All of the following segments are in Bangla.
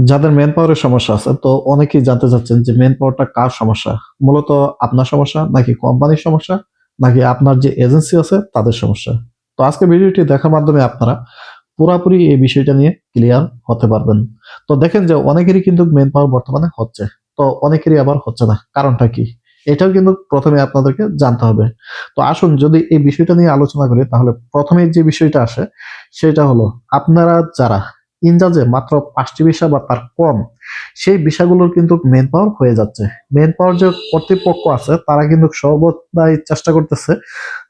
যাদের মেন পাওয়ারের সমস্যা আছে, তো অনেকেই জানতে চাচ্ছেন যে মেন পাওয়ারটা কার সমস্যা? মূলত আপনার সমস্যা নাকি কোম্পানির সমস্যা নাকি আপনার যে এজেন্সি আছে তাদের সমস্যা? তো আজকে ভিডিওটি দেখার মাধ্যমে আপনারা পুরাপুরি এই বিষয়টা নিয়ে ক্লিয়ার হতে পারবেন। তো দেখেন যে অনেকেরই কিন্তু মেন পাওয়ার বর্তমানে হচ্ছে, তো অনেকেরই আবার হচ্ছে না। কারণটা কি? এটাও কিন্তু প্রথমে আপনাদেরকে জানতে হবে। তো আসুন যদি এই বিষয়টা নিয়ে আলোচনা করি, তাহলে প্রথমে যে বিষয়টা আসে সেটা হলো, আপনারা যারা ইনজাজে মাত্র 5টি ভিসা বা তার কম, সেই ভিসাগুলোর কিন্তু মেন পাওয়ার হয়ে যাচ্ছে। মেন পাওয়ার যে কর্তৃপক্ষ আছে তারা কিন্তু সর্বদাই চেষ্টা করতেছে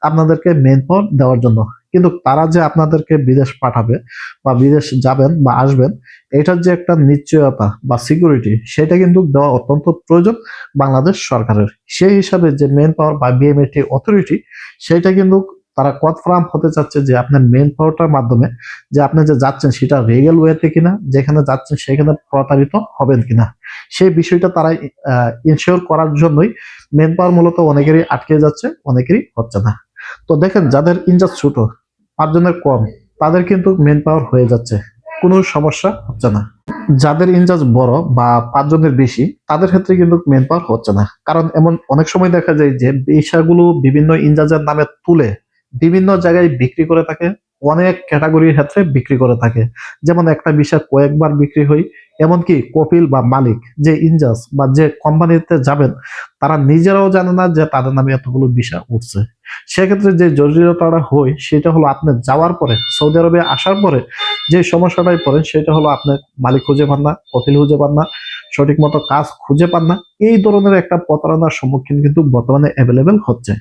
আপনাদেরকে মেন পাওয়ার দেওয়ার জন্য। কিন্তু তারা যে আপনাদেরকে বিদেশ পাঠাবে বা বিদেশ যাবেন বা আসবেন, এটার যে একটা নিশ্চয়তা বা সিকিউরিটি, সেটা কিন্তু দেওয়া অত্যন্ত প্রয়োজন বাংলাদেশ সরকারের। সেই হিসাবে যে মেন পাওয়ার বা বিএমএটি অথরিটি, সেটা কিন্তু তারা কনফার্ম হতে চাচ্ছে যে আপনার মেন পাওয়ারটার মাধ্যমে যে আপনি যে যাচ্ছেন সেটা রিগেল ওয়েতে কিনা, যেখানে যাচ্ছেন সেখানে প্রতারিত হবেন কিনা, সেই বিষয়টা তারা ইনশিওর করার জন্যই মেন পাওয়ার মূলত অনেকেরই আটকে যাচ্ছে, অনেকেরই হচ্ছে না। তো দেখেন, যাদের ইনজাজ ছোট, 5 জনের কম, তাদের কিন্তু মেন পাওয়ার হয়ে যাচ্ছে, কোনো সমস্যা হচ্ছে না। যাদের ইনচার্জ বড় বা 5 জনের বেশি, তাদের ক্ষেত্রে কিন্তু মেন পাওয়ার হচ্ছে না। কারণ এমন অনেক সময় দেখা যায় যে বিষয়গুলো বিভিন্ন ইনচার্জের নামে তুলে বিভিন্ন জায়গায় বিক্রি করে থাকে, অনেক ক্যাটাগরির ক্ষেত্রে বিক্রি করে থাকে। যেমন একটা বিষয় কয়েকবার বিক্রি হয়, এমনকি কপিল বা মালিক যে ইনচার্জ বা যে কোম্পানিতে যাবেন, তারা নিজেরাও জানে না যে তাদের নামে এতগুলো বিষয় উঠছে। সেক্ষেত্রে যে জটিলতাটা হয় সেটা হলো, আপনি যাওয়ার পরে, সৌদি আরবে আসার পরে যে সমস্যাটাই পড়েন সেটা হলো, আপনার মালিক খুঁজে পান না, কপিল খুঁজে পান না, সঠিক মতো কাজ খুঁজে পান না। এই ধরনের একটা প্রতারণার সম্মুখীন কিন্তু বর্তমানে অ্যাভেলেবেল হচ্ছে।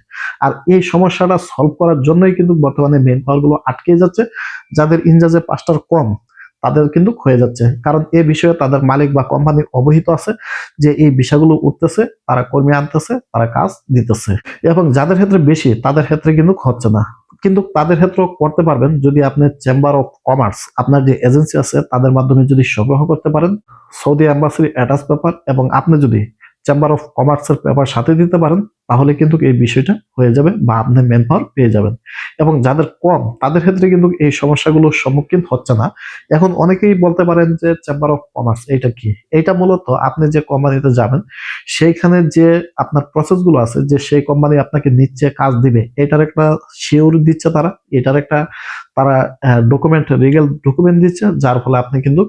আর এই সমস্যাটা সলভ করার জন্যই কিন্তু বর্তমানে মেন পাওয়ার গুলো আটকে যাচ্ছে। যাদের ইনজাজে 5টার কম, তাদের কিন্তু হয়ে যাচ্ছে, কারণ এই বিষয়ে তাদের মালিক বা কোম্পানি অবহিত আছে যে এই বিষয়গুলো উঠতেছে, তারা কর্মী আনতেছে, তারা কাজ দিতেছে। এবং যাদের ক্ষেত্রে বেশি, তাদের ক্ষেত্রে কিন্তু হচ্ছে না। কিন্তু তাদের ক্ষেত্রেও করতে পারবেন যদি আপনি চেম্বার অফ কমার্স, আপনার যে এজেন্সি আছে তাদের মাধ্যমে যদি সংগ্রহ করতে পারেন সৌদি অ্যাম্বাসির অ্যাটাচ পেপার, এবং আপনি যদি চেম্বার অফ কমার্সের পেপার সাথে দিতে পারেন, তাহলে কিন্তু এই বিষয়টা হয়ে যাবে বা আপনি ম্যান পাওয়ার পেয়ে যাবেন। এবং যাদের কম, তাদের ক্ষেত্রে কিন্তু এই সমস্যাগুলোর সম্মুখীন হচ্ছে না। এখন অনেকেই বলতে পারেন যে চেম্বার অফ কমার্স এটা কি? এটা মূলত আপনি যে কোম্পানিতে যাবেন সেইখানে যে আপনার প্রসেস গুলো আছে, যে সেই কোম্পানি আপনাকে নিচ্ছে, কাজ দিবে, এটার একটা শিওর দিচ্ছে তারা, এটার একটা তারা ডকুমেন্ট, লিগ্যাল ডকুমেন্ট দিচ্ছে, যার ফলে আপনি কিন্তু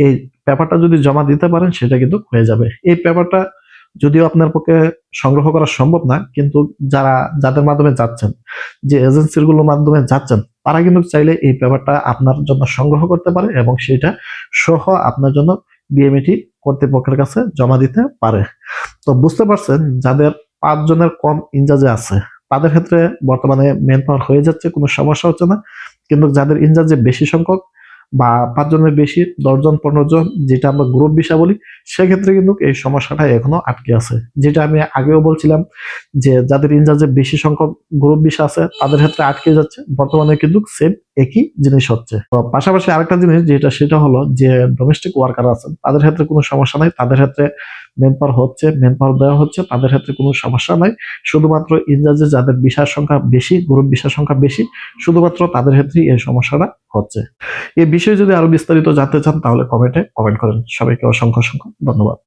এই পেপারটা যদি জমা দিতে পারেন সেটা কিন্তু হয়ে যাবে। এই পেপারটা যদিও আপনার পক্ষে সংগ্রহ করা সম্ভব না, কিন্তু যাদের মাধ্যমে যাচ্ছেন, যে এজেন্সির গুলোর মাধ্যমে যাচ্ছেন, তারা কিন্তু চাইলে এই পেপারটা আপনার জন্য সংগ্রহ করতে পারে এবং সেটা সহ আপনার জন্য বিএমইটি কর্তৃপক্ষের কাছে জমা দিতে পারে। তো বুঝতে পারছেন, যাদের 5 জনের কম ইনচার্জে আছে তাদের ক্ষেত্রে বর্তমানে মেন পাওয়ার হয়ে যাচ্ছে, কোনো সমস্যা হচ্ছে না। কিন্তু যাদের ইনচার্জে বেশি সংখ্যক বা 5 জনের বেশি, 10 জন 15 জন, যেটা আমরা গ্রুপ ভিসা বলি, সেক্ষেত্রে কিন্তু এই সমস্যাটা এখনো আটকে আছে। যেটা আমি আগেও বলছিলাম যে যাদের ইনচার্জে বেশি সংখ্যক গ্রুপ ভিসা আছে তাদের ক্ষেত্রে আটকে যাচ্ছে, বর্তমানে কিন্তু সেম একই জিনিস হচ্ছে। তো পাশাপাশি আরেকটা জিনিস যেটা, সেটা হলো যে ডোমেস্টিক ওয়ার্কার আছেন, তাদের ক্ষেত্রে কোনো সমস্যা নাই, তাদের ক্ষেত্রে মেন পাওয়ার হচ্ছে, মেন পাওয়ার দেওয়া হচ্ছে, তাদের ক্ষেত্রে কোনো সমস্যা নাই। শুধুমাত্র ইনচার্জে যাদের ভিসার সংখ্যা বেশি, গ্রুপ ভিসার সংখ্যা বেশি, শুধুমাত্র তাদের ক্ষেত্রেই এই সমস্যাটা হচ্ছে। এই বিষয়ে যদি আরো বিস্তারিত জানতে চান তাহলে কমেন্টে কমেন্ট করেন। সবাইকে অসংখ্য অসংখ্য ধন্যবাদ।